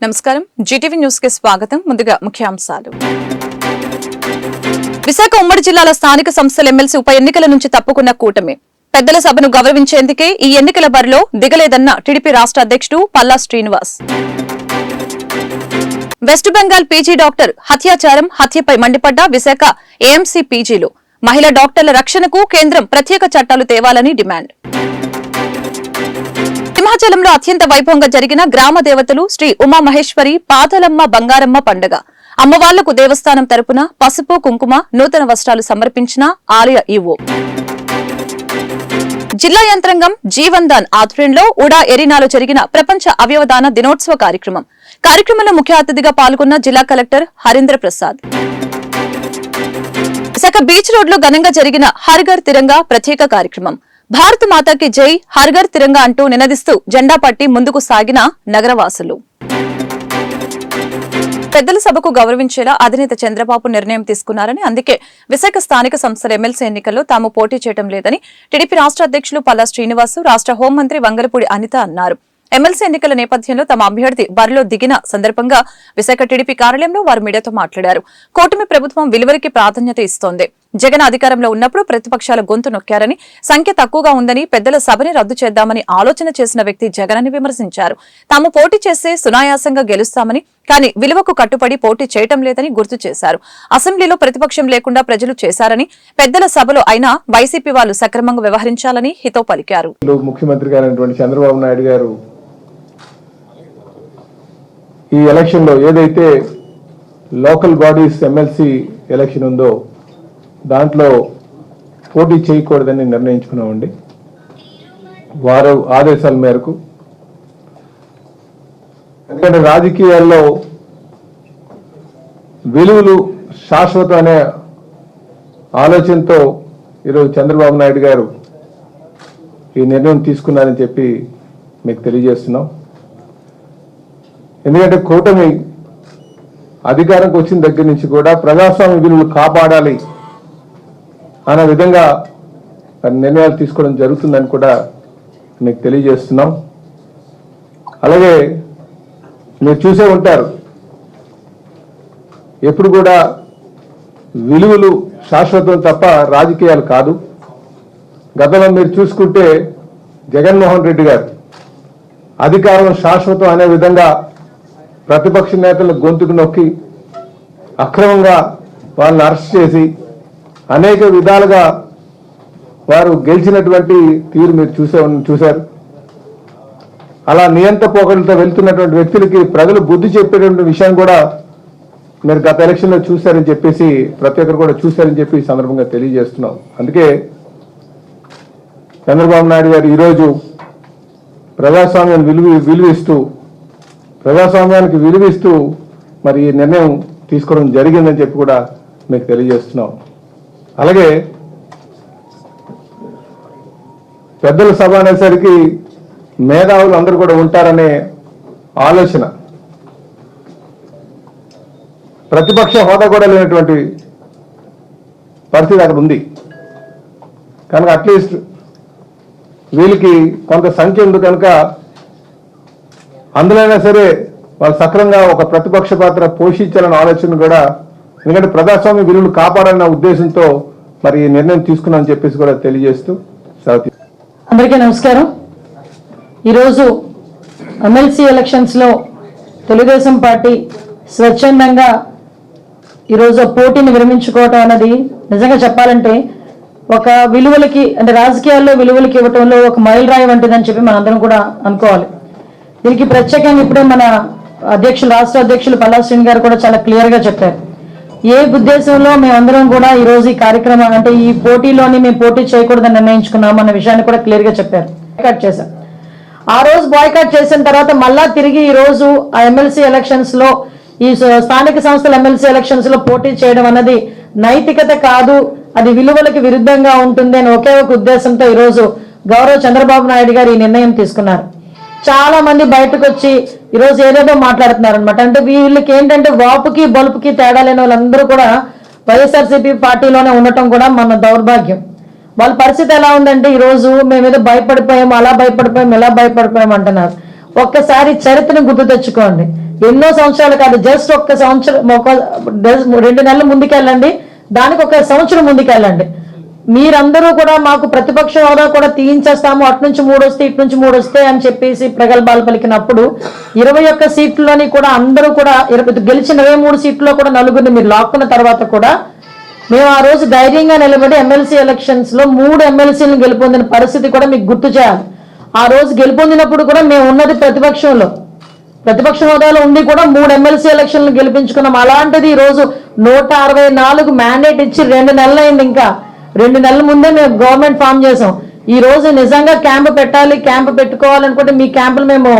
నమస్కారం Zee TV news కి స్వాగతం. ముందుగా ముఖ్యాంశాలు. విశాఖ ఉమ్మడి జిల్లాల స్థానిక సంస్థల ఎమ్మెల్సీ ఉప ఎన్నికల నుంచి తప్పుకున్న కూటమి పెద్దల సభను గౌరవించేందుకే ఈ ఎన్నికల బరిలో దిగలేదన్న టీడీపీ రాష్ట్ర అధ్యక్షుడు Palla Srinivas. West Bengal PG doctor హత్యపై మండిపడ్డ విశాఖ ఏఎంసీ పీజీలు. మహిళా డాక్టర్ల రక్షణకు కేంద్రం ప్రత్యేక చట్టాలు తేవాలని డిమాండ్. సింహాచలంలో అత్యంత వైభవంగా జరిగిన గ్రామ దేవతలు శ్రీ ఉమామహేశ్వరి పాతలమ్మ బంగారమ్మ పండుగ. అమ్మవార్లకు దేవస్థానం తరపున పసుపు కుంకుమ నూతన వస్త్రాలు సమర్పించిన ఆలయ ఈవో. జిల్లా యంత్రాంగం జీవన్దాన్ ఆధ్వర్యంలో ఉడా ఎరీనాలో జరిగిన ప్రపంచ అవయవదాన దినోత్సవ కార్యక్రమంలో ముఖ్య అతిథిగా పాల్గొన్న జిల్లా collector Harindra Prasad. Visakha beach road లో ఘనంగా జరిగిన హర్ ఘర్ తిరంగా ప్రత్యేక కార్యక్రమం. భారత మాతాకి జై, హర్ ఘర్ తిరంగా అంటూ నినదిస్తూ జెండా పట్టి ముందుకు సాగిన నగరవాసులు. పెద్దల సభకు గౌరవించేలా అధినేత చంద్రబాబు నిర్ణయం తీసుకున్నారని, అందుకే విశాఖ స్థానిక సంస్థల ఎమ్మెల్సీ ఎన్నికల్లో తాము పోటీ చేయడం లేదని టీడీపీ రాష్ట్ర అధ్యక్షులు పల్లా శ్రీనివాస్, రాష్ట్ర హోంమంత్రి వంగలపూడి అనిత అన్నారు. ఎమ్మెల్సీ ఎన్నికల నేపథ్యంలో తమ అభ్యర్థి బరిలో దిగిన సందర్భంగా విశాఖ టీడీపీ కార్యాలయంలో వారు మీడియాతో మాట్లాడారు. కూటమి ప్రభుత్వం విలువలకి ప్రాధాన్యత ఇస్తోంది. జగన్ అధికారంలో ఉన్నప్పుడు ప్రతిపక్షాల గొంతు నొక్కారని, సంఖ్య తక్కువగా ఉందని పెద్దల సభని రద్దు చేద్దామని ఆలోచన చేసిన వ్యక్తి జగన్ అని విమర్శించారు. తాము పోటీ చేస్తే సునాయాసంగా గెలుస్తామని, కానీ విలువకు కట్టుబడి పోటీ చేయటం లేదని గుర్తు చేశారు. అసెంబ్లీలో ప్రతిపక్షం లేకుండా ప్రజలు చేశారని, పెద్దల సభలో అయినా వైసీపీ వాళ్ళు సక్రమంగా వ్యవహరించాలని హితవు పలికారు. ముఖ్యమంత్రి గారైనటువంటి చంద్రబాబు నాయుడు గారు ఈ ఎలక్షన్ లో ఏదైతే లోకల్ బాడీస్ ఎమ్మెల్సీ ఎలక్షన్ ఉందో దాంట్లో పోటీ చేయకూడదని నిర్ణయించుకున్నామండి. వారు ఆదేశాల మేరకు, ఎందుకంటే రాజకీయాల్లో విలువలు శాశ్వతం అనే ఆలోచనతో ఈరోజు చంద్రబాబు నాయుడు గారు ఈ నిర్ణయం తీసుకున్నారని చెప్పి మీకు తెలియజేస్తున్నాం. ఎందుకంటే కూటమి అధికారంకి వచ్చిన దగ్గర నుంచి కూడా ప్రజాస్వామ్య విలువలు కాపాడాలి అనే విధంగా నిర్ణయాలు తీసుకోవడం జరుగుతుందని కూడా మీకు తెలియజేస్తున్నాం. అలాగే మీరు చూసే ఉంటారు, ఎప్పుడు కూడా విలువలు శాశ్వతం తప్ప రాజకీయాలు కాదు. గతంలో మీరు చూసుకుంటే జగన్మోహన్ రెడ్డి గారు అధికారం శాశ్వతం అనే విధంగా ప్రతిపక్ష నేతల గొంతుకు నొక్కి అక్రమంగా వాళ్ళని అరెస్ట్ చేసి అనేక విధాలుగా వారు గెలిచినటువంటి తీరు మీరు చూశారు. అలా నియంత పోకడలతో వెళ్తున్నటువంటి వ్యక్తులకి ప్రజలు బుద్ధి చెప్పేటువంటి విషయం కూడా మీరు గత ఎలక్షన్లో చూశారని చెప్పేసి ప్రతి ఒక్కరు కూడా చూశారని చెప్పి ఈ సందర్భంగా తెలియజేస్తున్నాం. అందుకే చంద్రబాబు నాయుడు గారు ఈరోజు ప్రజాస్వామ్యానికి విలువిస్తూ మరి ఈ నిర్ణయం తీసుకోవడం జరిగిందని చెప్పి కూడా మీకు తెలియజేస్తున్నాం. అలాగే పెద్దల సభ అనేసరికి మేధావులు అందరూ కూడా ఉంటారనే ఆలోచన, ప్రతిపక్ష హోదా కూడా లేనటువంటి పరిస్థితి అక్కడ ఉంది. కనుక అట్లీస్ట్ వీళ్ళకి కొంత సంఖ్య ఉంది కనుక అందులోనైనా సరే వాళ్ళు సక్రమంగా ఒక ప్రతిపక్ష పాత్ర పోషించాలన్న ఆలోచన కూడా, ఎందుకంటే ప్రజాస్వామ్య విలువలు కాపాడాలన్న ఉద్దేశంతో మరి ఈ నిర్ణయం తీసుకున్నామని చెప్పేసి కూడా తెలియజేస్తూ అందరికీ నమస్కారం. ఈరోజు ఎమ్మెల్సీ ఎలక్షన్స్ లో తెలుగుదేశం పార్టీ స్వచ్ఛందంగా ఈరోజు పోటీని విరమించుకోవటం అన్నది నిజంగా చెప్పాలంటే ఒక విలువలకి, అంటే రాజకీయాల్లో విలువలకి ఇవ్వటంలో ఒక మైలురాయి వంటిదని చెప్పి మనందరం కూడా అనుకోవాలి. దీనికి ప్రత్యేకంగా ఇప్పుడే మన రాష్ట్ర అధ్యక్షులు పల్లా శ్రీని గారు కూడా చాలా క్లియర్ గా చెప్పారు. ఏ ఉద్దేశంలో మేమందరం కూడా ఈ రోజు ఈ కార్యక్రమం, అంటే ఈ పోటీలోని మేము పోటీ చేయకూడదని నిర్ణయించుకున్నాం అన్న విషయాన్ని కూడా క్లియర్ గా చెప్పారు. బాయ్కాట్ చేశాం. ఆ రోజు బాయ్కాట్ చేసిన తర్వాత మళ్ళా తిరిగి ఈ రోజు ఆ ఎమ్మెల్సీ ఎలక్షన్స్ లో, ఈ స్థానిక సంస్థల ఎమ్మెల్సీ ఎలక్షన్స్ లో పోటీ చేయడం అన్నది నైతికత కాదు, అది విలువలకి విరుద్ధంగా ఉంటుంది అని ఒకే ఒక ఉద్దేశంతో ఈ రోజు గౌరవ చంద్రబాబు నాయుడు గారు ఈ నిర్ణయం తీసుకున్నారు. చాలా మంది బయటకు వచ్చి ఈరోజు ఏదేదో మాట్లాడుతున్నారు అనమాట. అంటే వీళ్ళకి ఏంటంటే వాపుకి బలుపుకి తేడా లేని వాళ్ళందరూ కూడా వైఎస్ఆర్సీపీ పార్టీలోనే ఉండటం కూడా మన దౌర్భాగ్యం. వాళ్ళ పరిస్థితి ఎలా ఉందంటే ఈరోజు మేమేదో భయపడిపోయాం, అలా భయపడిపోయాం, ఇలా భయపడిపోయాం అంటున్నారు. ఒక్కసారి చరిత్రను గుర్తు తెచ్చుకోండి. ఎన్నో సంవత్సరాలు కాదు, జస్ట్ ఒక్క సంవత్సరం, 2 నెలలు ముందుకెళ్ళండి, దానికి 1 సంవత్సరం ముందుకెళ్ళండి. మీరందరూ కూడా మాకు ప్రతిపక్ష హోదా కూడా తీయించేస్తాము, అటు నుంచి 3 వస్తే ఇటు నుంచి 3 వస్తాయి అని చెప్పేసి ప్రగల్భాలు పలికినప్పుడు 21 సీట్లని కూడా అందరూ కూడా గెలిచిన 23 సీట్లలో కూడా 4 మీరు లాక్కున్న తర్వాత కూడా మేము ఆ రోజు ధైర్యంగా నిలబడి ఎమ్మెల్సీ ఎలక్షన్స్ లో 3 ఎమ్మెల్సీలను గెలుపొందిన పరిస్థితి కూడా మీకు గుర్తు చేయాలి. ఆ రోజు గెలుపొందినప్పుడు కూడా మేము ఉన్నది ప్రతిపక్ష హోదాలో ఉండి కూడా 3 ఎమ్మెల్సీ ఎలక్షన్లు గెలిపించుకున్నాం. అలాంటిది ఈ రోజు 164 మ్యాండేట్ ఇచ్చి 2 నెలలు అయింది. ఇంకా 2 నెలల ముందే మేము గవర్నమెంట్ ఫామ్ చేసాం. ఈ రోజు నిజంగా క్యాంపు పెట్టాలి, క్యాంపు పెట్టుకోవాలనుకుంటే మీ క్యాంపులు మేము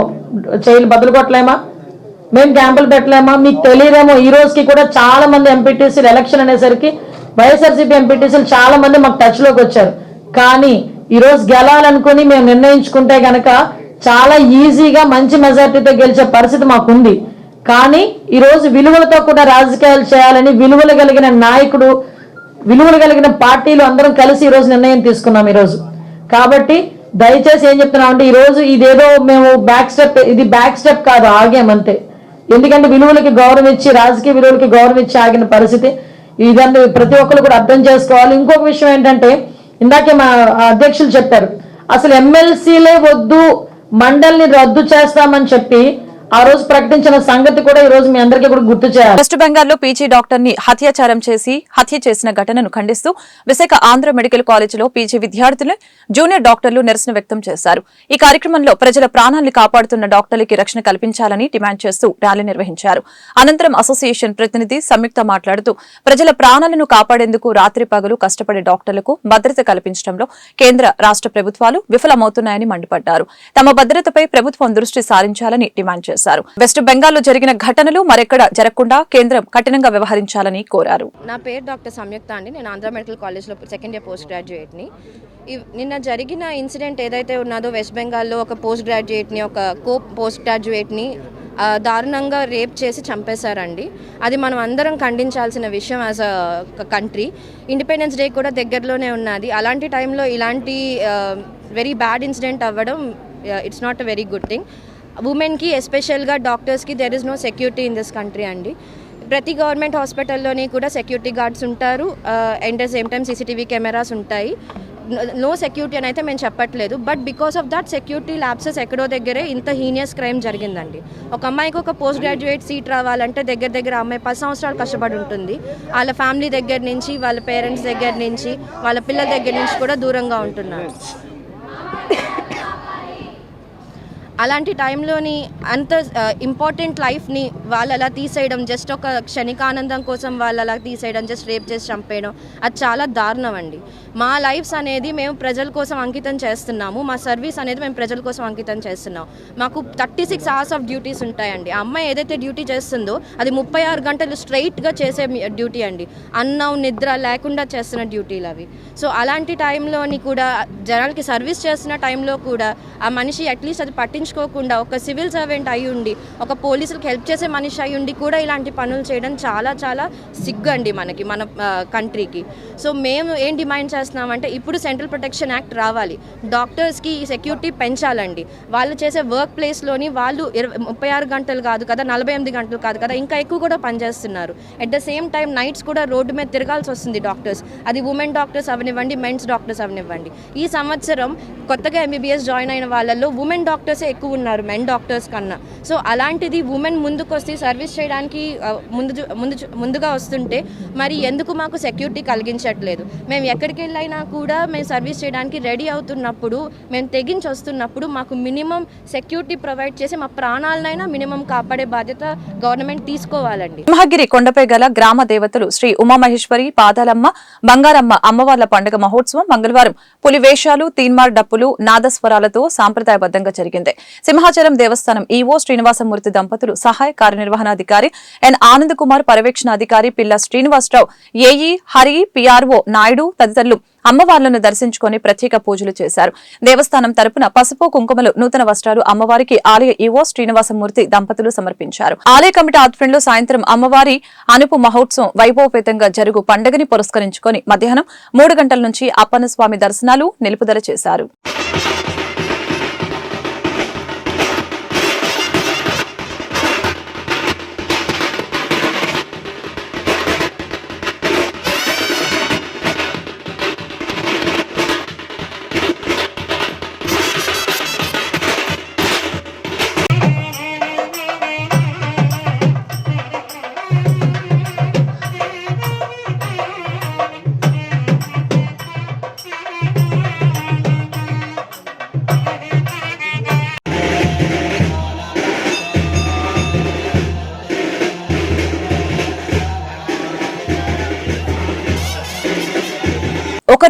బదులు కొట్టలేమా? మేము క్యాంపులు పెట్టలేమా? మీకు తెలియదేమో, ఈ రోజుకి కూడా చాలా మంది ఎంపీటీసీలు ఎలక్షన్ అనేసరికి వైఎస్ఆర్సీపీ ఎంపీటీసీలు చాలా మంది మాకు టచ్ లోకి వచ్చారు. కానీ ఈ రోజు గెలాలనుకుని మేము నిర్ణయించుకుంటే గనక చాలా ఈజీగా మంచి మెజార్టీతో గెలిచే పరిస్థితి మాకుంది. కానీ ఈ రోజు విలువలతో కూడా రాజకీయాలు చేయాలని విలువలు కలిగిన నాయకుడు, విలువలు కలిగిన పార్టీలు అందరం కలిసి ఈ రోజు నిర్ణయం తీసుకున్నాం ఈ రోజు. కాబట్టి దయచేసి ఏం చెప్తున్నామంటే ఈ రోజు ఇదేదో మేము ఇది బ్యాక్ స్టెప్ కాదు, ఆగామంతే. ఎందుకంటే విలువలకి గౌరవం ఇచ్చి, రాజకీయ విలువలకి గౌరవం ఇచ్చి ఆగిన పరిస్థితి ఇదంతా ప్రతి ఒక్కరు కూడా అర్థం చేసుకోవాలి. ఇంకొక విషయం ఏంటంటే, ఇందాకే మా అధ్యక్షులు చెప్పారు, అసలు ఎమ్మెల్సీలే వద్దు, మండలిని రద్దు చేస్తామని చెప్పి ఆ రోజు ప్రకటించిన సంగతి కూడా ఈ రోజు మీ అందరికీ కూడా గుర్తు చేయాలి. వెస్ట్ బెంగాల్లో పీజీ డాక్టర్ ని హత్య చేసిన ఘటనను ఖండిస్తూ విశాఖ ఆంధ్ర మెడికల్ కాలేజీలో పీజీ విద్యార్థులు, జూనియర్ డాక్టర్లు నిరసన వ్యక్తం చేశారు. ఈ కార్యక్రమంలో ప్రజల ప్రాణాలను కాపాడుతున్న డాక్టర్లకి రక్షణ కల్పించాలని డిమాండ్ చేస్తూ ర్యాలీ నిర్వహించారు. అనంతరం అసోసియేషన్ ప్రతినిధి సంయుక్త మాట్లాడుతూ ప్రజల ప్రాణాలను కాపాడేందుకు రాత్రి పగలు కష్టపడే డాక్టర్లకు భద్రత కల్పించడంలో కేంద్ర రాష్ట్ర ప్రభుత్వాలు విఫలమవుతున్నాయని మండిపడ్డారు. తమ భద్రతపై ప్రభుత్వం దృష్టి సారించాలని డిమాండ్ చేశారు. వెస్ట్ బెంగాల్లో జరిగిన ఘటనలు మరెక్కడ జరగకుండా కేంద్రం కఠినంగా వ్యవహరించాలని కోరారు. నా పేరు డాక్టర్ సంయుక్త అండి. నేను ఆంధ్ర మెడికల్ కాలేజ్లో 2nd ఇయర్ పోస్ట్ గ్రాడ్యుయేట్ని. నిన్న జరిగిన ఇన్సిడెంట్ ఏదైతే ఉన్నదో, వెస్ట్ బెంగాల్లో ఒక పోస్ట్ గ్రాడ్యుయేట్ని, ఒక పోస్ట్ గ్రాడ్యుయేట్ని దారుణంగా రేప్ చేసి చంపేశారండి. అది మనం అందరం ఖండించాల్సిన విషయం as a country. Independence day కూడా దగ్గరలోనే ఉన్నది. అలాంటి టైంలో ఇలాంటి వెరీ బ్యాడ్ ఇన్సిడెంట్ అవ్వడం it's not a very good thing. ఉమెన్కి ఎస్పెషల్గా డాక్టర్స్కి there is no security in this country అండి. ప్రతి గవర్నమెంట్ హాస్పిటల్లోని కూడా సెక్యూరిటీ గార్డ్స్ ఉంటారు, and same time CCTV cameras ఉంటాయి. నో సెక్యూరిటీ అని అయితే మేము చెప్పట్లేదు, but because of that security lapses ఎక్కడో దగ్గరే ఇంత హీనియస్ క్రైమ్ జరిగిందండి. ఒక అమ్మాయికి ఒక పోస్ట్ గ్రాడ్యుయేట్ సీట్ రావాలంటే దగ్గర అమ్మాయి 10 సంవత్సరాలు కష్టపడి ఉంటుంది. వాళ్ళ ఫ్యామిలీ దగ్గర నుంచి, వాళ్ళ పేరెంట్స్ దగ్గర నుంచి, వాళ్ళ పిల్లల దగ్గర నుంచి కూడా దూరంగా ఉంటున్నారు. అలాంటి టైంలోని అంత ఇంపార్టెంట్ లైఫ్ని వాళ్ళు అలా తీసేయడం, జస్ట్ ఒక క్షణికానందం కోసం వాళ్ళు అలా తీసేయడం, జస్ట్ రేప్ చేసి చంపేయడం, అది చాలా దారుణం అండి. మా లైఫ్స్ అనేది మేము ప్రజల కోసం అంకితం చేస్తున్నాము, మా సర్వీస్ అనేది మేము ప్రజల కోసం అంకితం చేస్తున్నాం. మాకు 36 hours ఆఫ్ డ్యూటీస్ ఉంటాయండి. ఆ అమ్మాయి ఏదైతే డ్యూటీ చేస్తుందో అది 36 గంటలు స్ట్రైట్గా చేసే డ్యూటీ అండి. అన్నం నిద్ర లేకుండా చేస్తున్న డ్యూటీలు అవి. సో అలాంటి టైంలోని కూడా, జనాలకి సర్వీస్ చేస్తున్న టైంలో కూడా ఆ మనిషి అట్లీస్ట్ అది పట్టించుకోకుండా, ఒక సివిల్ సర్వెంట్ అయి ఉండి, ఒక పోలీసులకు హెల్ప్ చేసే మనిషి అయి ఉండి కూడా ఇలాంటి పనులు చేయడం చాలా చాలా సిగ్గు మనకి, మన కంట్రీకి. సో మేము ఏం డిమాండ్ చేస్తున్నామంటే, ఇప్పుడు సెంట్రల్ ప్రొటెక్షన్ యాక్ట్ రావాలి, డాక్టర్స్కి సెక్యూరిటీ పెంచాలండి. వాళ్ళు చేసే వర్క్ ప్లేస్లోని వాళ్ళు 36 గంటలు కాదు కదా, 48 గంటలు కాదు కదా, ఇంకా ఎక్కువ కూడా పనిచేస్తున్నారు. At the same time nights కూడా రోడ్డు మీద తిరగాల్సి వస్తుంది డాక్టర్స్. అది ఉమెన్ డాక్టర్స్ అవనివ్వండి, మెన్స్ డాక్టర్స్ అవనివ్వండి. ఈ సంవత్సరం కొత్తగా ఎంబీబీఎస్ జాయిన్ అయిన వాళ్ళల్లో ఉమెన్ డాక్టర్సే ఎక్కువ ఉన్నారు మెన్ డాక్టర్స్ కన్నా. సో అలాంటిది ఉమెన్ ముందుకు వస్తే సర్వీస్ చేయడానికి ముందుగా వస్తుంటే మరి ఎందుకు మాకు సెక్యూరిటీ కలిగించట్లేదు? మేము ఎక్కడికి వెళ్ళైనా కూడా మేము సర్వీస్ చేయడానికి రెడీ అవుతున్నప్పుడు, మేము తెగించి వస్తున్నప్పుడు మాకు మినిమం సెక్యూరిటీ ప్రొవైడ్ చేసి మా ప్రాణాలనైనా మినిమం కాపాడే బాధ్యత గవర్నమెంట్ తీసుకోవాలండి. సింహగిరి కొండపై గల గ్రామ దేవతలు శ్రీ ఉమామహేశ్వరి, పాదాలమ్మ, బంగారమ్మ అమ్మవార్ల పండుగ మహోత్సవం మంగళవారం పులి వేషాలు, తీన్మార్ డప్పులు, నాదస్వరాలతో సాంప్రదాయబద్ధంగా జరిగింది. సింహాచలం దేవస్థానం ఈవో శ్రీనివాసమూర్తి దంపతులు, సహాయ కార్యనిర్వహణాధికారి ఎన్ ఆనంద్ కుమార్, పర్యవేక్షణాధికారి పిల్ల శ్రీనివాసరావు, ఏఈ హరి, పిఆర్ఓ నాయుడు తదితరులు అమ్మవార్లను దర్శించుకుని ప్రత్యేక పూజలు చేశారు. దేవస్థానం తరపున పసుపు కుంకుమలు, నూతన వస్త్రాలు అమ్మవారికి ఆలయ ఈవో శ్రీనివాసమూర్తి దంపతులు సమర్పించారు. ఆలయ కమిటీ ఆధ్వర్యంలో సాయంత్రం అమ్మవారి అనుపు మహోత్సవం వైభవపేతంగా జరుగు పండుగని పురస్కరించుకుని మధ్యాహ్నం 3 గంటల నుంచి అప్పన్న స్వామి దర్శనాలు నిలుపుదల చేశారు.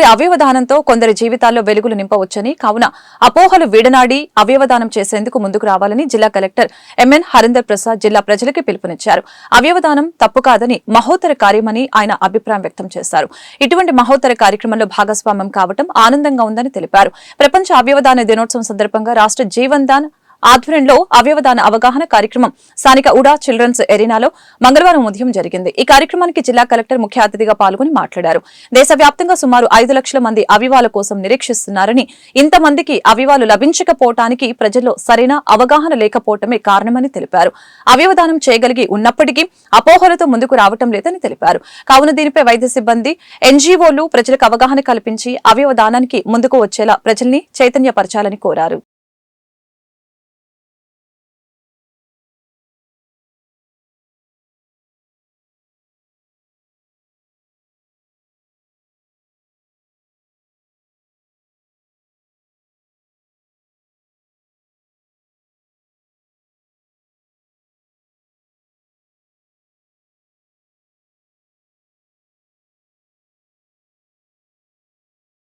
ఒక్కరి అవయవదానంతో కొందరి జీవితాల్లో వెలుగులు నింపవచ్చని, కావున అపోహలు వీడనాడి అవయవదానం చేసేందుకు ముందుకు రావాలని జిల్లా కలెక్టర్ ఎంఎన్ హరీందర్ ప్రసాద్ జిల్లా ప్రజలకి పిలుపునిచ్చారు. అవయవదానం తప్పు కాదని, మహోత్తర కార్యమని ఆయన అభిప్రాయం వ్యక్తం చేశారు. ఇటువంటి మహోత్తర కార్యక్రమంలో భాగస్వామ్యం కావడం ఆనందంగా ఉందని తెలిపారు. ప్రపంచ అవయవదాన దినోత్సవం సందర్భంగా రాష్ట్ర జీవన్ దాన్ ఆధ్వర్యంలో అవయవదాన అవగాహన కార్యక్రమం స్థానిక ఉడా చిల్డ్రన్స్ ఎరీనాలో మంగళవారం ఉదయం జరిగింది. ఈ కార్యక్రమానికి జిల్లా కలెక్టర్ ముఖ్య అతిథిగా పాల్గొని మాట్లాడారు. దేశవ్యాప్తంగా సుమారు 5 లక్షల మంది అవయవాల కోసం నిరీక్షిస్తున్నారని, ఇంతమందికి అవయవాలు లభించకపోవటానికి ప్రజల్లో సరైన అవగాహన లేకపోవటమే కారణమని తెలిపారు. అవయవదానం చేయగలిగి ఉన్నప్పటికీ అపోహలతో ముందుకు రావటం లేదని తెలిపారు. కావున దీనిపై వైద్య సిబ్బంది, ఎన్జీఓలు ప్రజలకు అవగాహన కల్పించి అవయవదానానికి ముందుకు వచ్చేలా ప్రజల్ని చైతన్యపరచాలని కోరారు.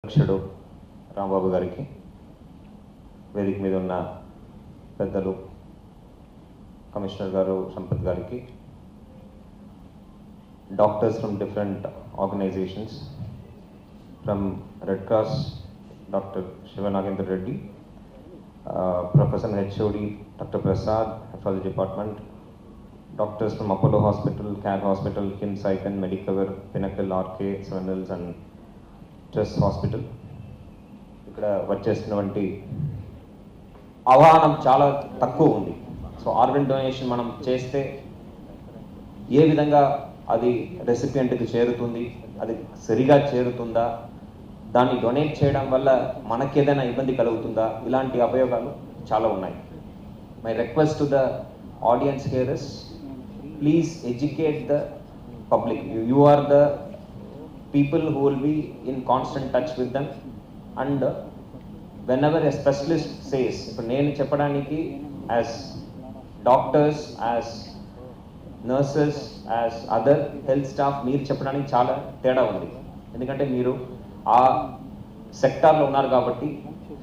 అధ్యక్షుడు రాంబాబు గారికి, వేదిక మీద ఉన్న పెద్దలు కమిషనర్ గారు సంపత్ గారికి, doctors from different organisations, from Red Cross doctor Sivanagendra Reddy, professor HOD doctor Prasad, hepatology department, doctors from Apollo hospital, Care hospital, KIMS Icon, Medicover, Pinnacle, RK, Seven Hills and Trust hospital. ఇక్కడ వచ్చేసినటువంటి అవగాహన చాలా తక్కువ ఉంది. సో ఆర్గన్ డొనేషన్ మనం చేస్తే ఏ విధంగా అది రెసిపియంట్కి చేరుతుంది, అది సరిగా చేరుతుందా, దాన్ని డొనేట్ చేయడం వల్ల మనకేదైనా ఇబ్బంది కలుగుతుందా, ఇలాంటి ఉపయోగాలు చాలా ఉన్నాయి. My request to the audience here is, please educate the public. You are the people who will be in constant touch with them, and whenever a specialist says, ఇప్పుడు నేను చెప్పడానికి as doctors, as nurses, as other health staff, మీరు చెప్పడానికి చాలా తేడా ఉంది. ఎందుకంటే మీరు ఆ సెక్టార్లో ఉన్నారు కాబట్టి,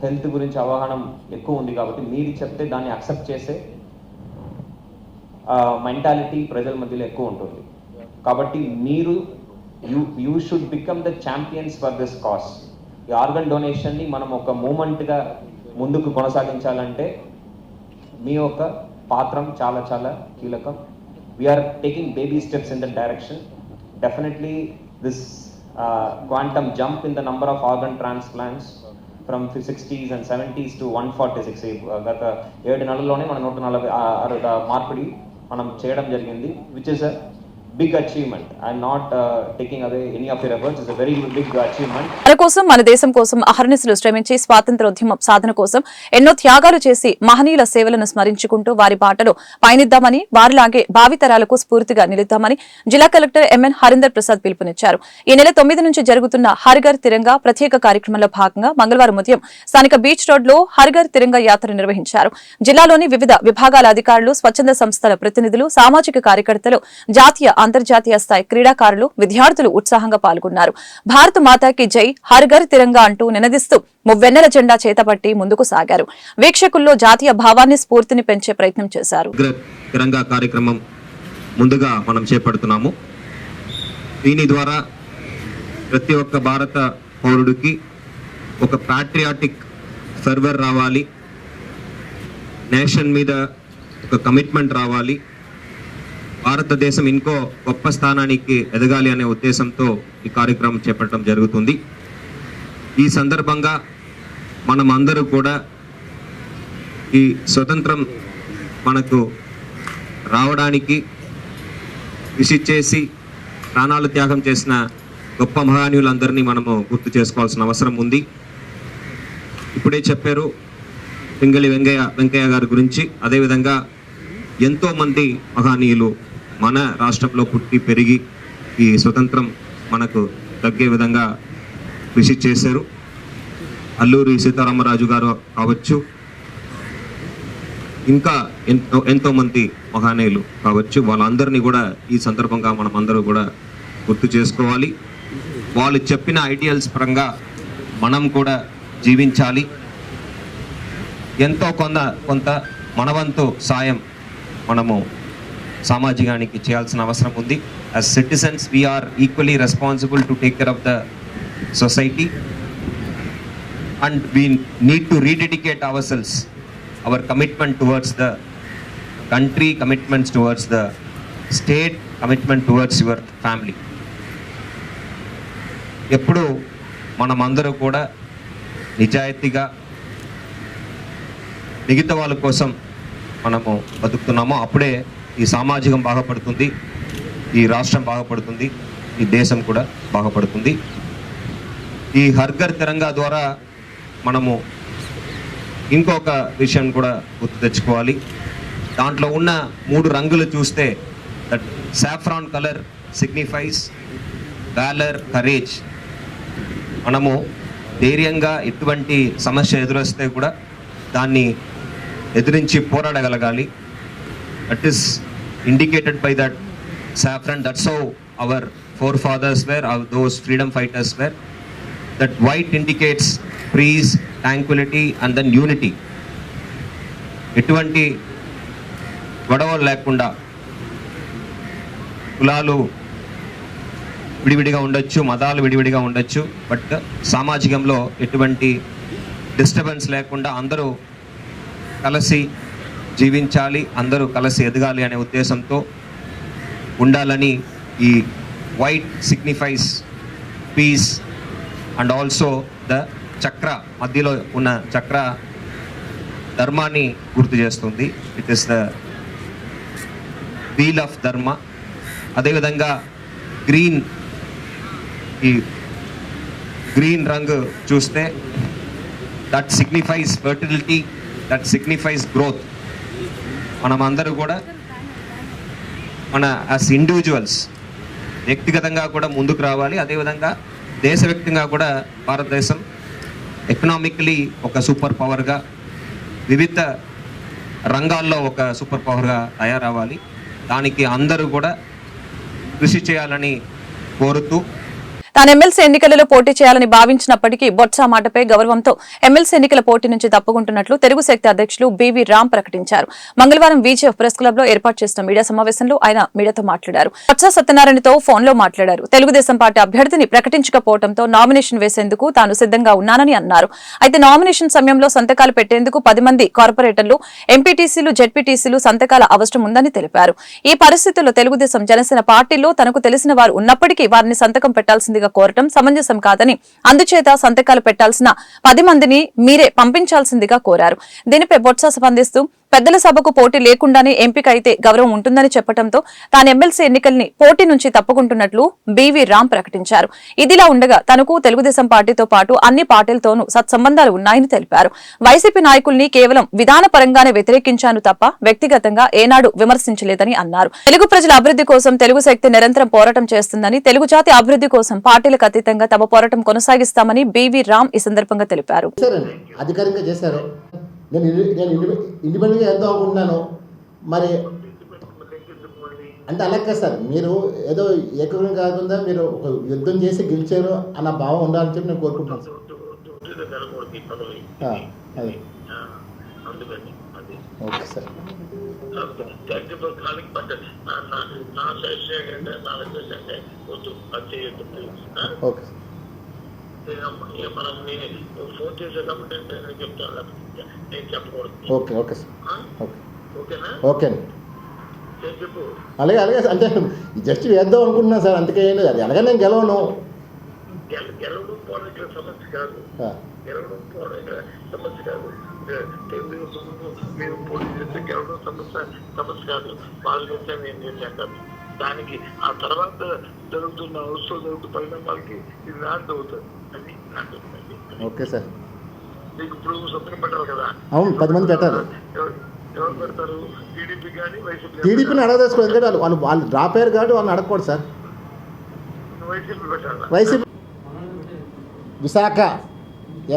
హెల్త్ గురించి అవగాహన ఎక్కువ ఉంది కాబట్టి, మీరు చెప్తే దాన్ని అక్సెప్ట్ చేసే మెంటాలిటీ ప్రజల మధ్యలో ఎక్కువ ఉంటుంది. కాబట్టి మీరు you should become the champions for this cause. ఈ ఆర్గన్ డొనేషన్ని మనం ఒక మూమెంట్గా ముందుకు కొనసాగించాలంటే మీ యొక్క పాత్రం చాలా చాలా కీలకం. We are taking baby steps in the direction. Definitely this quantum jump in the number of organ transplants from 60s and 70s to 146. గత 7 నెలల్లోనే మన 146 మార్పిడి మనం చేయడం జరిగింది, which is a big achievement. I'm not taking away any of your efforts. It's a very big achievement. మన కోసం, మన దేశం కోసం అహర్నిశలు శ్రమించి స్వాతంత్ర్యోద్యమ సాధన కోసం ఎన్నో త్యాగాలు చేసి మహనీయుల సేవలను స్మరించుకుంటూ వారి బాటలో పయనిద్దామని, వారిలాగే భావితరాలకు స్ఫూర్తిగా నిలుద్దామని జిల్లా కలెక్టర్ ఎంఎన్ హరీందర్ ప్రసాద్ పిలుపునిచ్చారు. ఈ నెల 9 నుంచి జరుగుతున్న హర్ఘర్ తిరంగా ప్రత్యేక కార్యక్రమంలో భాగంగా మంగళవారం ఉదయం స్థానిక బీచ్ రోడ్ లో హర్ఘర్ తిరంగా యాత్ర నిర్వహించారు. జిల్లాలోని వివిధ విభాగాల అధికారులు, స్వచ్ఛంద సంస్థల ప్రతినిధులు, సామాజిక కార్యకర్తలు, జాతీయ అంతర్జాతీయ స్థాయి క్రీడాకారులు, విద్యార్థులు ఉత్సాహంగా పాల్గొన్నారు. భారత మాతాకి జై, హర్ ఘర్ తిరంగా అంటూ నినదిస్తూ మువ్వెన్నెల జెండా చేతపట్టి ముందుకు సాగారు. వీక్షకుల్లో జాతీయ భావాన్ని, స్ఫూర్తిని పెంచే ప్రయత్నం చేశారు. తిరంగా కార్యక్రమం ముందుగా మనం చేపడుతున్నాము. దీని ద్వారా ప్రతి ఒక్క భారత పౌరుడికి ఒక ప్యాట్రియాటిక్ ఫెర్వర్ రావాలి, నేషన్ మీద ఒక కమిట్మెంట్ రావాలి, భారతదేశం ఇంకో గొప్ప స్థానానికి ఎదగాలి అనే ఉద్దేశంతో ఈ కార్యక్రమం చేపట్టడం జరుగుతుంది. ఈ సందర్భంగా మనం అందరూ కూడా ఈ స్వతంత్రం మనకు రావడానికి కృషి చేసి ప్రాణాలు త్యాగం చేసిన గొప్ప మహనీయులందరినీ మనము గుర్తు చేసుకోవాల్సిన అవసరం ఉంది. ఇప్పుడే చెప్పారు పింగళి వెంకయ్య గారి గురించి. అదేవిధంగా ఎంతోమంది మహనీయులు మన రాష్ట్రంలో పుట్టి పెరిగి ఈ స్వతంత్రం మనకు తగ్గే విధంగా కృషి చేశారు. అల్లూరి సీతారామరాజు గారు కావచ్చు, ఇంకా ఎంతోమంది మహనీయులు కావచ్చు, వాళ్ళందరినీ కూడా ఈ సందర్భంగా మనం అందరూ కూడా గుర్తు చేసుకోవాలి. వాళ్ళు చెప్పిన ఐడియల్స్ పరంగా మనం కూడా జీవించాలి. ఎంతో కొంత మనవంతు సాయం మనము సామాజికానికి చేయాల్సిన అవసరం ఉంది. As citizens we are equally responsible to take care of the society and we need to rededicate ourselves, our commitment towards the country, commitments towards the state, commitment towards your family. ఎప్పుడు మనమందరూ కూడా నిజాయితీగా మిగతా వాళ్ళ కోసం మనము బతుకుతున్నామో అప్పుడే ఈ సామాజికం బాగుపడుతుంది, ఈ రాష్ట్రం బాగుపడుతుంది, ఈ దేశం కూడా బాగుపడుతుంది. ఈ హర్ ఘర్ తిరంగా ద్వారా మనము ఇంకొక విషయం కూడా గుర్తు తెచ్చుకోవాలి. దాంట్లో ఉన్న 3 రంగులు చూస్తే that saffron colour signifies valour, courage. మనము ధైర్యంగా ఎటువంటి సమస్య ఎదురొస్తే కూడా దాన్ని ఎదిరించి పోరాడగలగాలి. That is indicated by that saffron. That's how our forefathers were, those freedom fighters were. That white indicates peace, tranquility and then unity. ఎటువంటి గొడవలు లేకుండా కులాలు విడివిడిగా ఉండొచ్చు, మతాలు విడివిడిగా ఉండొచ్చు, బట్ సామాజికంలో ఎటువంటి డిస్టర్బెన్స్ లేకుండా అందరూ కలిసి జీవించాలి, అందరూ కలిసి ఎదగాలి అనే ఉద్దేశంతో ఉండాలని ఈ white signifies peace and also the chakra, మధ్యలో ఉన్న చక్ర ధర్మాన్ని గుర్తు చేస్తుంది. It is the wheel of dharma. అదేవిధంగా ఈ గ్రీన్ రంగు చూస్తే that signifies fertility, that signifies growth. మనమందరూ కూడా మన యాజ్ ఇండివిజువల్స్ వ్యక్తిగతంగా కూడా ముందుకు రావాలి. అదేవిధంగా దేశవ్యాప్తంగా కూడా భారతదేశం ఎకనామికలీ ఒక సూపర్ పవర్గా, వివిధ రంగాల్లో ఒక సూపర్ పవర్గా తయారవ్వాలి. దానికి అందరూ కూడా కృషి చేయాలని కోరుతూ తాను ఎమ్మెల్సీ ఎన్నికలలో పోటీ చేయాలని భావించినప్పటికీ బొత్స మాటపై గౌరవంతో ఎమ్మెల్సీ ఎన్నికల పోటీ నుంచి తప్పుకుంటున్నట్లు తెలుగు శక్తి అధ్యక్షులు బీవీ రామ్ ప్రకటించారు. మంగళవారం వీజీఎఫ్ ప్రెస్ క్లబ్ లో ఏర్పాటు చేసిన మీడియా సమావేశంలో ఆయన మీడియాతో మాట్లాడారు. బొత్స సత్యనారాయణతో ఫోన్ లో మాట్లాడారు. తెలుగుదేశం పార్టీ అభ్యర్థిని ప్రకటించకపోవడంతో నామినేషన్ వేసేందుకు తాను సిద్ధంగా ఉన్నానని అన్నారు. అయితే నామినేషన్ సమయంలో సంతకాలు పెట్టేందుకు 10 మంది కార్పొరేటర్లు, ఎంపీటీసీలు, జెడ్పీటీసీలు సంతకాల అవసరం ఉందని తెలిపారు. ఈ పరిస్థితుల్లో తెలుగుదేశం, జనసేన పార్టీలో తనకు తెలిసిన వారు ఉన్నప్పటికీ వారిని సంతకం పెట్టాల్సిందిగా కోరటం సమంజసం కాదని, అందుచేత సంతకాలు పెట్టాల్సిన 10 మందిని మీరే పంపించాల్సిందిగా కోరారు. దీనిపై బొత్స స్పందిస్తూ పెద్దల సభకు పోటీ లేకుండానే ఎంపిక అయితే గౌరవం ఉంటుందని చెప్పడంతో తాను ఎమ్మెల్సీ ఎన్నికల్ని పోటీ నుంచి తప్పుకుంటున్నట్లు బీవీ రామ్ ప్రకటించారు. ఇదిలా ఉండగా తనకు తెలుగుదేశం పార్టీతో పాటు అన్ని పార్టీలతోనూ సత్సంబంధాలు ఉన్నాయని తెలిపారు. వైసీపీ నాయకుల్ని కేవలం విధానపరంగానే వ్యతిరేకించాను తప్ప వ్యక్తిగతంగా ఏనాడు విమర్శించలేదని అన్నారు. తెలుగు ప్రజల అభివృద్ధి కోసం తెలుగు శక్తి నిరంతరం పోరాటం చేస్తుందని, తెలుగు జాతి అభివృద్ధి కోసం పార్టీలకు అతీతంగా తమ పోరాటం కొనసాగిస్తామని బీవీ రామ్ ఈ సందర్భంగా తెలిపారు. అధికారికంగా చేశారు. నేను ఇండిపెండెంట్గా వెళ్దాం అనుకుంటున్నాను. మరి అంటే అలాగే సార్, మీరు ఏదో ఏకగ్రం కాకుండా మీరు ఒక యుద్ధం చేసి గెలిచారు అన్న భావం ఉండాలని చెప్పి నేను కోరుకుంటున్నాను సార్. అది okay sir. Okay okay okay sir. Okay అండి. అలాగే అలాగే అంటే జస్ట్ వేద్దాం అనుకుంటున్నాను సార్, అందుకే ఏం లేదు. అది అలాగే నేను గెలవను. సమస్య కాదు. మీరు పోటీ చేస్తే గెలవడం సమస్య కాదు. వాళ్ళు చేస్తే నేను చేశాను. దానికి ఆ తర్వాత జరుగుతున్న అవసరం జరుగుతున్న పరిణామాలకి ఇది నాంది అవుతుంది. అది ఓకే సార్. మీకు ఇప్పుడు సంతకం పెట్టాలి కదా. అవును, 10 మంది పెట్టారు. ఎవరు పెడతారు? టీడీపీ కానీ వైసీపీ? టీడీపీని అడగదేసుకో, ఎందుకంటే వాళ్ళు డ్రాప్ అయ్యారు కాబట్టి వాళ్ళని అడగకూడదు సార్. వైసీపీ పెట్టాలి. వైసీపీ విశాఖ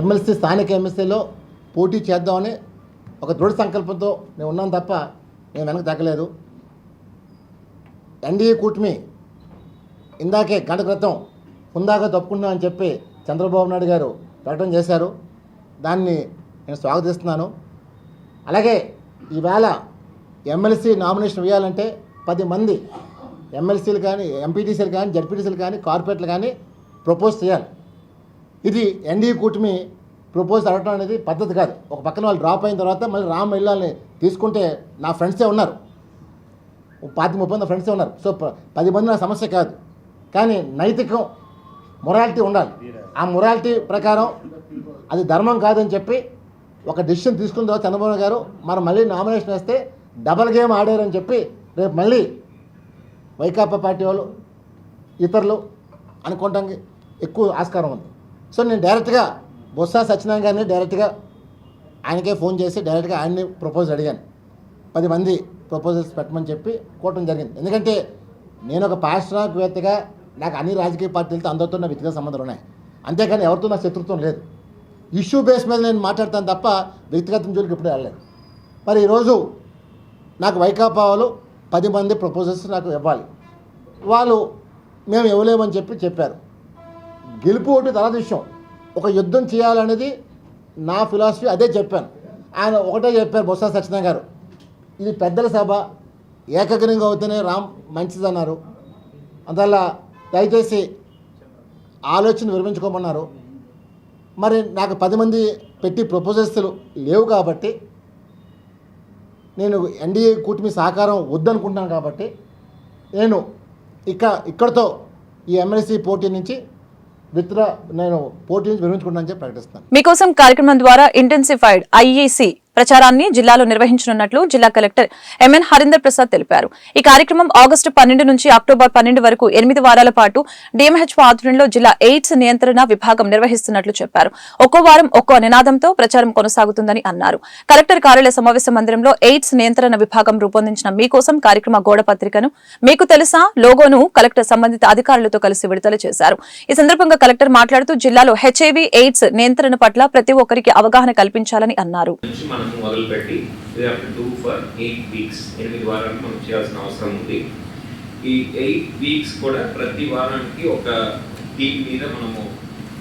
ఎమ్మెల్సీ, స్థానిక ఎమ్మెల్సీలో పోటీ చేద్దామని ఒక దృఢ సంకల్పంతో నేను ఉన్నాను తప్ప నేను వెనక్కి తగ్గలేదు. ఎన్డీఏ కూటమి ఇందాకే గంట క్రితం హుందాగా తప్పుకున్నా అని చెప్పి చంద్రబాబు నాయుడు గారు ప్రకటన చేశారు. దాన్ని నేను స్వాగతిస్తున్నాను. అలాగే ఈవేళ ఎమ్మెల్సీ నామినేషన్ వేయాలంటే 10 మంది ఎమ్మెల్సీలు కానీ, ఎంపీటీసీలు కానీ, జడ్పీటీసీలు కానీ, కార్పొరేట్లు కానీ ప్రపోజ్ చేయాలి. ఇది ఎన్డీఏ కూటమి ప్రపోజ్ అడగడం అనేది పద్ధతి కాదు. ఒక పక్కన వాళ్ళు డ్రాప్ అయిన తర్వాత మళ్ళీ రామ్ ఇళ్ళని తీసుకుంటే నా ఫ్రెండ్సే ఉన్నారు, 30 మంది ఫ్రెండ్సే ఉన్నారు. సో 10 మంది నా సమస్య కాదు, కానీ నైతికం, మొరాలిటీ ఉండాలి. ఆ మొరాలిటీ ప్రకారం అది ధర్మం కాదని చెప్పి ఒక డెసిషన్ తీసుకున్న తర్వాత చంద్రబాబు గారు మనం మళ్ళీ నామినేషన్ వేస్తే డబల్ గేమ్ ఆడారని చెప్పి రేపు మళ్ళీ వైకాపా పార్టీ వాళ్ళు ఇతరులు అనుకోవడానికి ఎక్కువ ఆస్కారం ఉంది. సో నేను డైరెక్ట్గా బొత్స సత్యనారాయణ గారిని డైరెక్ట్గా ఆయనకే ఫోన్ చేసి డైరెక్ట్గా ఆయన్ని ప్రపోజల్ అడిగాను. 10 మంది ప్రపోజల్స్ పెట్టమని చెప్పి కోవటం జరిగింది. ఎందుకంటే నేను ఒక పారిశ్రామికవేత్తగా నాకు అన్ని రాజకీయ పార్టీలతో అందరితో నా వ్యక్తిగత సంబంధాలు ఉన్నాయి, అంతేకాని ఎవరితో నా శత్రుత్వం లేదు. ఇష్యూ బేస్ మీద నేను మాట్లాడతాను తప్ప వ్యక్తిగతం జోలికి ఎప్పుడూ వెళ్ళలేదు. మరి ఈరోజు నాకు వైకాపా వాళ్ళు 10 మంది ప్రపోజల్స్ నాకు ఇవ్వాలి. వాళ్ళు మేము ఇవ్వలేమని చెప్పారు. గెలుపు ఒకటి తర్వాత విషయం, ఒక యుద్ధం చేయాలనేది నా ఫిలాసఫీ, అదే చెప్పాను. ఆయన ఒకటే చెప్పారు బొత్స సత్యనారాయణ గారు, ఇది పెద్దల సభ, ఏకగ్రీవంగా అవుతూనే రామ్ మంచిదన్నారు. అందువల్ల దయచేసి ఆలోచన విరమించుకోమన్నారు. మరి నాకు 10 మంది పెట్టి ప్రపోజల్స్ లేవు కాబట్టి నేను ఎన్డీఏ కూటమి సహకారం వద్దనుకుంటున్నాను. కాబట్టి నేను ఇక్కడతో ఈ ఎమ్మెల్సీ పోటీ నుంచి నేను పోటీ నుంచి విరమించుకుంటానని చెప్పి ప్రకటిస్తాను. మీకోసం కార్యక్రమం ద్వారా ఇంటెన్సిఫైడ్ ఐఈసీ ప్రచారాన్ని జిల్లాలో నిర్వహించనున్నట్లు జిల్లా కలెక్టర్ ఎంఎన్ హరీందర్ ప్రసాద్ తెలిపారు. ఈ కార్యక్రమం ఆగస్టు 12 నుంచి అక్టోబర్ 12 వరకు 8 వారాల పాటు డిఎంహెచ్ఓ ఆధ్వర్యంలో జిల్లా ఎయిడ్స్ నియంత్రణ విభాగం నిర్వహిస్తున్నట్లు చెప్పారు. ఒక్కో వారం ఒక్కో నినాదంతో ప్రచారం కొనసాగుతుందని అన్నారు. కలెక్టర్ కార్యాలయ సమావేశ మందిరంలో ఎయిడ్స్ నియంత్రణ విభాగం రూపొందించిన మీకోసం కార్యక్రమ గోడ పత్రికను, మీకు తెలుసా లోగోను కలెక్టర్ సంబంధిత అధికారులతో కలిసి విడుదల చేశారు. ఈ సందర్భంగా కలెక్టర్ మాట్లాడుతూ జిల్లాలో హెచ్ఐవి ఎయిడ్స్ నియంత్రణ పట్ల ప్రతి ఒక్కరికి అవగాహన కల్పించాలని అన్నారు. మొదలుపెట్టి ఫర్ 8 వీక్స్ 8 వారాలు మనం చేయాల్సిన అవసరం ఉంది. ఈ 8 వీక్స్ కూడా ప్రతి వారానికి ఒక థీమ్ మీద మనము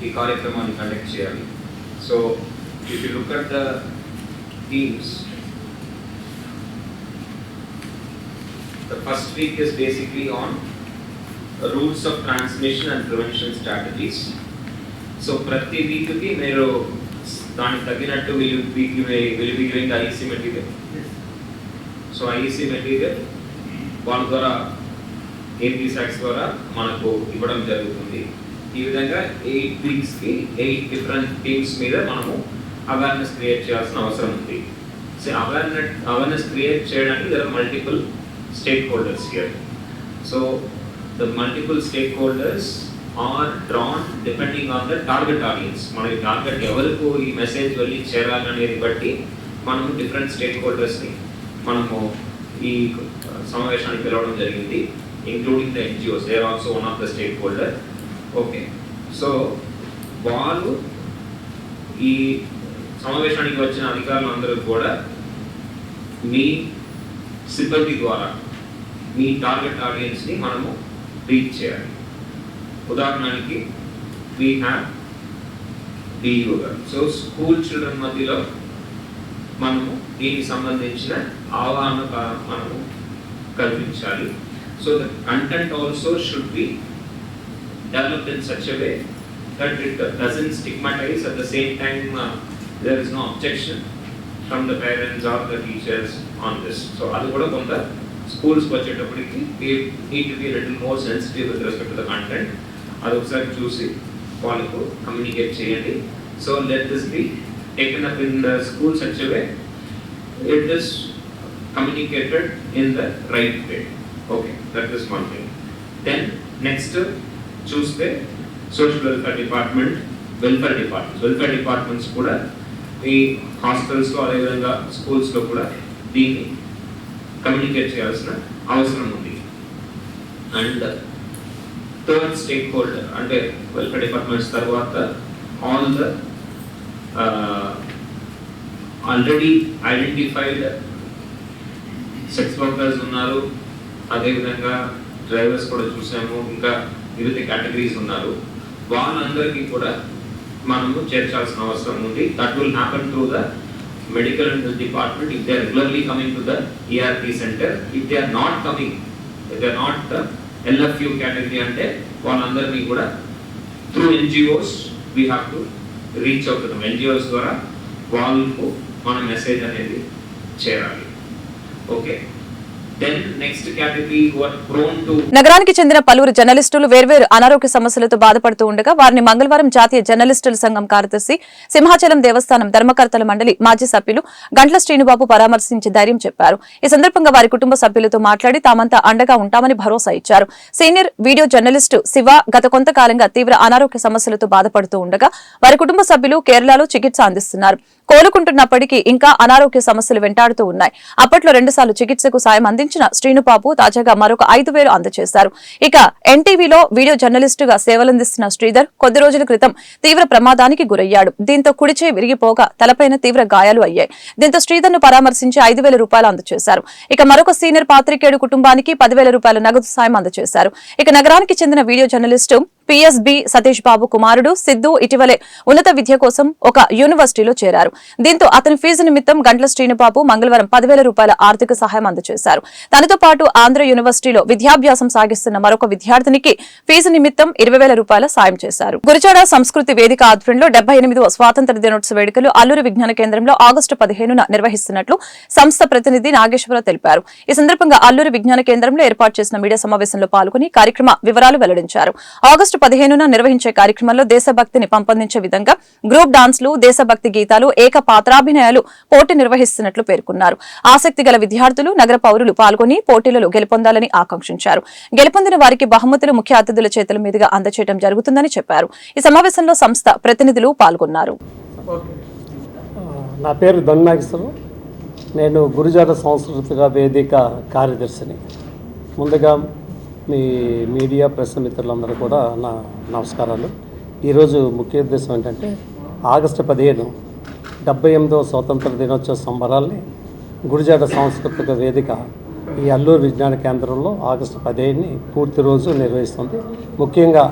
ఈ కార్యక్రమాన్ని కండక్ట్ చేయాలి. So if you look at the themes, the first week is basically on roots of transmission and prevention strategies. So ప్రతి వీక్కి మీరు దానికి తగ్గినట్టు will be giving IEC material. So IEC material వాళ్ళ ద్వారా ఏపీ సాక్స్ ద్వారా మనకు ఇవ్వడం జరుగుతుంది. ఈ విధంగా 8 వీక్స్కి 8 డిఫరెంట్ థీమ్స్ మీద మనము అవేర్నెస్ క్రియేట్ చేయాల్సిన అవసరం ఉంది. సో అవేర్నెస్ క్రియేట్ చేయడానికి there are multiple stakeholders here. So the multiple stakeholders are drawn depending on the target audience. మనకి టార్గెట్ ఎవరికి ఈ మెసేజ్ వెళ్ళి చేరాలనేది బట్టి మనము డిఫరెంట్ స్టేక్ హోల్డర్స్ని మనము ఈ సమావేశానికి పిలవడం జరిగింది, including the NGOs. They are also one of the stakeholder. Okay, so వాళ్ళు ఈ సమావేశానికి వచ్చిన అధికారులు అందరూ కూడా మీ సిబ్బంది ద్వారా మీ టార్గెట్ ఆడియన్స్ని మనము రీచ్ చేయాలి. ఉదాహరణకి వీ హ్యావ్ డియూ గారు. సో స్కూల్ చిల్డ్రన్ మధ్యలో మనము దీనికి సంబంధించిన అవగాహన మనము కల్పించాలి. So the content also should be developed in such a way that it doesn't stigmatise. At the same time there is no objection from the parents or the teachers on this. So అది కూడా కొంత స్కూల్స్కి వచ్చేటప్పటికి we need to be a little more sensitive with respect to the content. అది ఒకసారి చూసి వాళ్ళకు communicate చేయండి. So let this be taken up in the school such a way it is communicated in the right way. Okay, that is one thing. Then next చూస్తే social welfare department, welfare departments కూడా ఈ హాస్టల్స్లో అదేవిధంగా స్కూల్స్లో కూడా దీన్ని communicate చేయాల్సిన అవసరం ఉంది. అండ్ థర్డ్ స్టేక్ హోల్డర్ అంటే వెల్ఫేర్ డిపార్ట్మెంట్స్ తర్వాత all the already identified sex workers ఉన్నారు, అదేవిధంగా డ్రైవర్స్ కూడా చూసాము, ఇంకా వివిధ కేటగిరీస్ ఉన్నారు. వాళ్ళందరికీ కూడా మనము చేర్చాల్సిన అవసరం ఉంది. That will happen through the medical and health department if they are regularly coming to the ERP centre. If they are not coming, if they are not LFU category అంటే వాళ్ళందరినీ కూడా through NGOs we have to reach out to them. NGOs ద్వారా వాళ్ళకు మన message అనేది చేరాలి. Okay, then next category who are prone to నగరానికి చెందిన పలువురు జర్నలిస్టులు వేర్వేరు అనారోగ్య సమస్యలతో బాధపడుతూ ఉండగా వారిని మంగళవారం జాతీయ జర్నలిస్టుల సంఘం కార్యదర్శి, సింహాచలం దేవస్థానం ధర్మకర్తల మండలి మాజీ సభ్యులు గంట్ల శ్రీనుబాబు పరామర్శించి ధైర్యం చెప్పారు. ఈ సందర్భంగా వారి కుటుంబ సభ్యులతో మాట్లాడి తామంతా అండగా ఉంటామని భరోసా ఇచ్చారు. సీనియర్ వీడియో జర్నలిస్టు శివ గత కొంతకాలంగా తీవ్ర అనారోగ్య సమస్యలతో బాధపడుతూ ఉండగా వారి కుటుంబ సభ్యులు కేరళలో చికిత్స అందిస్తున్నారు. కోలుకుంటున్నప్పటికీ ఇంకా అనారోగ్య సమస్యలు వెంటాడుతూ ఉన్నాయి. అప్పట్లో 2 సార్లు చికిత్సకు సాయం అందించిన శ్రీనుబాబు తాజాగా మరొక 5,000 అందజేశారు. ఇక ఎన్టీవీలో వీడియో జర్నలిస్టుగా సేవలందిస్తున్న శ్రీధర్ కొద్ది రోజుల క్రితం తీవ్ర ప్రమాదానికి గురయ్యాడు. దీంతో కుడిచే విరిగిపోగా తలపైన తీవ్ర గాయాలు అయ్యాయి. దీంతో శ్రీధర్ ను పరామర్శించి 5,000 రూపాయలు అందజేశారు. ఇక మరొక సీనియర్ పాత్రికేయుడు కుటుంబానికి 10,000 రూపాయల నగదు సాయం అందజేశారు. ఇక నగరానికి చెందిన video journalist PSB Satish Babu కుమారుడు సిద్ధు ఇటీవలే ఉన్నత విద్య కోసం ఒక యూనివర్సిటీలో చేరారు. దీంతో అతని ఫీజు నిమిత్తం గంట్ల శ్రీనుబాబు మంగళవారం 10,000 రూపాయల ఆర్థిక సహాయం అందజేశారు. తనతో పాటు ఆంధ్ర యూనివర్సిటీలో విద్యాభ్యాసం సాగిస్తున్న మరొక విద్యార్థినికి ఫీజు నిమిత్తం 20,000 రూపాయల సాయం చేశారు. గురిజాడ సంస్కృతి వేదిక ఆధ్వర్యంలో 78వ స్వాతంత్ర దినోత్సవ వేడుకలు అల్లూరి విజ్ఞాన కేంద్రంలో ఆగస్టు 15న నిర్వహిస్తున్నట్లు సంస్థ ప్రతినిధి నాగేశ్వరరావు తెలిపారు. ఈ సందర్భంగా అల్లూరి విజ్ఞాన కేంద్రంలో ఏర్పాటు చేసిన మీడియా సమావేశంలో పాల్గొని కార్యక్రమ వివరాలు వెల్లడించారు. ఆగస్టు 15న నిర్వహించే కార్యక్రమంలో దేశభక్తిని పెంపొందించే విధంగా గ్రూప్ డాన్స్లు, దేశభక్తి గీతాలు, ఏక పాత్రాభినయాలు పోటీ నిర్వహిస్తున్నట్లు పేర్కొన్నారు. ఆసక్తి గల విద్యార్థులు, నగర పౌరులు పాల్గొని పోటీలలో గెలుపొందాలని ఆకాంక్షించారు. గెలుపొందిన వారికి బహుమతులు ముఖ్య అతిథుల చేతుల మీదుగా అందజేయడం జరుగుతుందని చెప్పారు. ఈ సమావేశంలో సంస్థ ప్రతినిధులు పాల్గొన్నారు. నా పేరు ధన్నాగేశ్వరరావు. నేను గురిజాడ సాంస్కృతిక వేదిక కార్యదర్శిని. ముందుగా మీ మీడియా ప్రెస్ మిత్రులందరూ కూడా నా నమస్కారాలు. ఈరోజు ముఖ్య ఉద్దేశం ఏంటంటే ఆగస్టు 15 78వ స్వాతంత్ర దినోత్సవ సంబరాల్ని గురిజాడ సాంస్కృతిక వేదిక ఈ అల్లూరు విజ్ఞాన కేంద్రంలో ఆగస్టు 15ని పూర్తి రోజు నిర్వహిస్తుంది. ముఖ్యంగా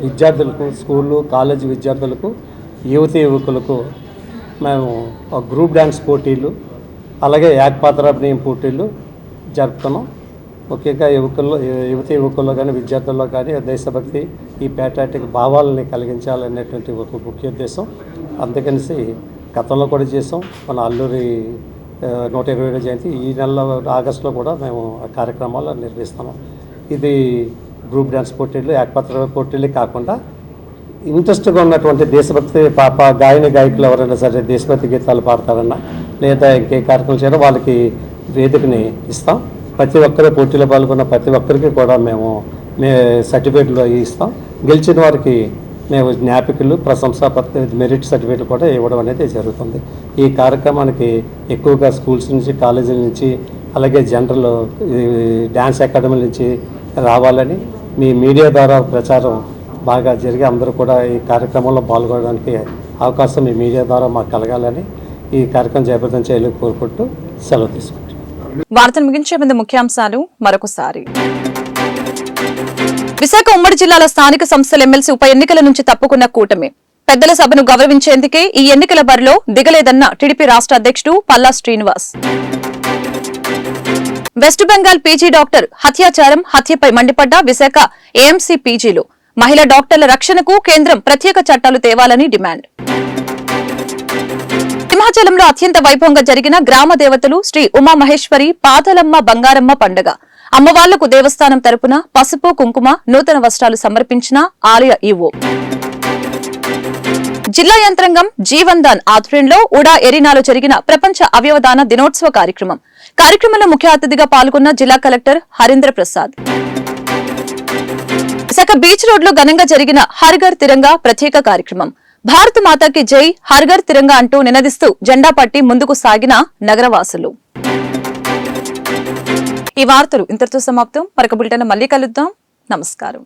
విద్యార్థులకు, స్కూళ్ళు, కాలేజీ విద్యార్థులకు, యువతీ యువకులకు మేము గ్రూప్ డ్యాన్స్ పోటీలు, అలాగే ఏకపాత్రాభినయం పోటీలు జరుపుతున్నాం. ముఖ్యంగా యువతీ యువకుల్లో కానీ విద్యార్థుల్లో కానీ దేశభక్తి, ఈ ప్యాట్రియాటిక్ భావాలని కలిగించాలనేటువంటి ఒక ముఖ్య ఉద్దేశం. అందుకనేసి గతంలో కూడా చేసాం. మన అల్లూరి 120వ జయంతి ఈ నెల ఆగస్టులో కూడా మేము ఆ కార్యక్రమాలు నిర్వహిస్తున్నాం. ఇది గ్రూప్ డ్యాన్స్ పోటీలు, ఏకపాత్ర పోటీలు కాకుండా ఇంట్రెస్ట్గా ఉన్నటువంటి దేశభక్తి గాయని గాయకులు ఎవరైనా సరే దేశభక్తి గీతాలు పాడతారన్నా లేదా ఇంకే కార్యక్రమం చేయడం వాళ్ళకి వేదికని ఇస్తాం. ప్రతి ఒక్కరూ పోటీలో పాల్గొన్న ప్రతి ఒక్కరికి కూడా మేము సర్టిఫికేట్లు ఇస్తాం. గెలిచిన వారికి మేము జ్ఞాపికలు, ప్రశంసాపత్ర, మెరిట్ సర్టిఫికేట్లు కూడా ఇవ్వడం అనేది జరుగుతుంది. ఈ కార్యక్రమానికి ఎక్కువగా స్కూల్స్ నుంచి, కాలేజీల నుంచి, అలాగే జనరల్ డ్యాన్స్ అకాడమీల నుంచి రావాలని మీ మీడియా ద్వారా ప్రచారం బాగా జరిగి అందరూ కూడా ఈ కార్యక్రమంలో పాల్గొనడానికి అవకాశం మీ మీడియా ద్వారా మాకు కలగాలని ఈ కార్యక్రమం జయప్రదం చేయాలని కోరుకుంటూ సెలవు తీసుకుంటాం. వార్తలు ముగించే ముందు ముఖ్యాంశాలు మరొకసారి. విశాఖ ఉమ్మడి జిల్లాల స్థానిక సంస్థల ఎమ్మెల్సీ ఉప ఎన్నికల నుంచి తప్పుకున్న కూటమి పెద్దల సభను గౌరవించేందుకే ఈ ఎన్నికల బరిలో దిగలేదన్న టీడీపీ రాష్ట్ర అధ్యక్షుడు Palla Srinivas. West Bengal PG doctor హత్యపై మండిపడ్డ విశాఖ ఏఎంసీ పీజీలు. మహిళా డాక్టర్ల రక్షణకు కేంద్రం ప్రత్యేక చట్టాలు తేవాలని డిమాండ్. సింహాచలంలో అత్యంత వైభవంగా జరిగిన గ్రామ దేవతలు శ్రీ ఉమామహేశ్వరి పాతలమ్మ బంగారమ్మ పండుగ. అమ్మవార్లకు దేవస్థానం తరపున పసుపు, కుంకుమ, నూతన వస్త్రాలు సమర్పించిన ఆలయ ఈవో. జిల్లా యంత్రాంగం జీవన్ దాన్ ఆధ్వర్యంలో ఉడా ఎరీనాలో జరిగిన ప్రపంచ అవయవదాన దినోత్సవ కార్యక్రమంలో ముఖ్య అతిథిగా పాల్గొన్న జిల్లా collector Harindra Prasad. Visakha beach road లో ఘనంగా జరిగిన హర్ ఘర్ తిరంగా ప్రత్యేక కార్యక్రమం. భారత మాతాకి జై, హర్ ఘర్ తిరంగా అంటూ నినదిస్తూ జెండా పట్టి ముందుకు సాగిన నగరవాసులు. ఈ వార్తలు ఇంతటితో సమాప్తం. మరొక బులెటిన్ మళ్ళీ కలుద్దాం. నమస్కారం.